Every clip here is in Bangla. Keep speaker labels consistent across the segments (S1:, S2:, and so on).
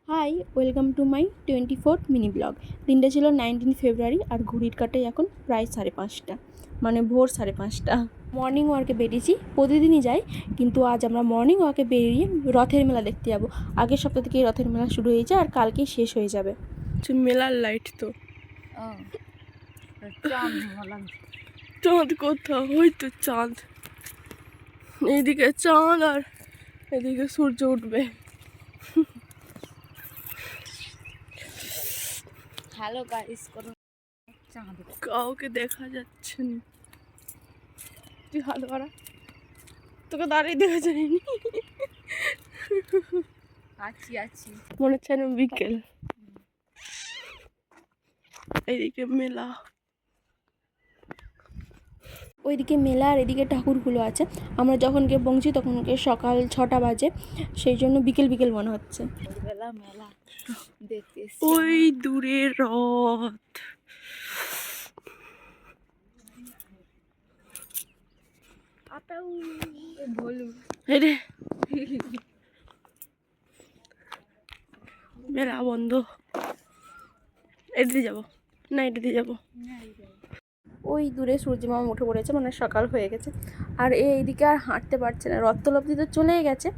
S1: High, welcome to my 24th mini blog. দিনটা ছিল 19 ফেব্রুয়ারি আর ঘড়ির কাঁটায় এখন প্রায় 5:30, মানে ভোর 5:30। মর্নিং ওয়াকে বেরিয়েছি, প্রতিদিনই যাই, কিন্তু আজ আমরা মর্নিং ওয়াকে বেরিয়ে রথের মেলা দেখতে যাবো। আগের সপ্তাহ থেকেই রথের মেলা শুরু হয়েছে আর কালকেই শেষ হয়ে যাবে। মেলার লাইট তো চাঁদ কোথাও, ওই তো চাঁদ, এইদিকে চাঁদ আর এদিকে সূর্য উঠবে।
S2: হ্যালো গাইস, কোন চাঁদ
S1: কাউকে দেখা যাচ্ছে না। তুই হাত বাড়া, তোকে দাঁড়িয়ে দেখা যায়নি।
S2: আছি
S1: মনে হচ্ছে না বিকেল। এইদিকে মেলা, ওইদিকে মেলা আর এদিকে ঠাকুরগুলো আছে। আমরা যখন গিয়ে পৌঁছি তখন সকাল 6টা বাজে, সেই জন্য বিকেল বিকেল মনে হচ্ছে।
S2: মেলা দেখতে
S1: ওই দূরে রথ, মেলা বন্ধ। এদিকে যাবো না, এদিকে যাবো। ওই দূরে সূর্যমামা উঠে পড়েছে, মানে সকাল হয়ে গেছে। আর এইদিকে আর হাঁটতে পারছে না, রথতলাব্দি তো চলেই গেছে,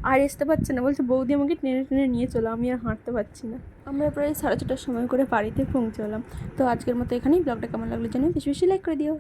S1: আর আসতে পারছে না। বলছে বৌদি আমাকে টেনে টেনে নিয়ে চলো, আমি আর হাঁটতে পারছি না। আমরা প্রায় 6:30টার সময় করে বাড়িতে পৌঁছলাম। তো আজকের মতো এখানেই। ব্লগটা কেমন লাগলো জানিও, বেশি বেশি লাইক করে দিও।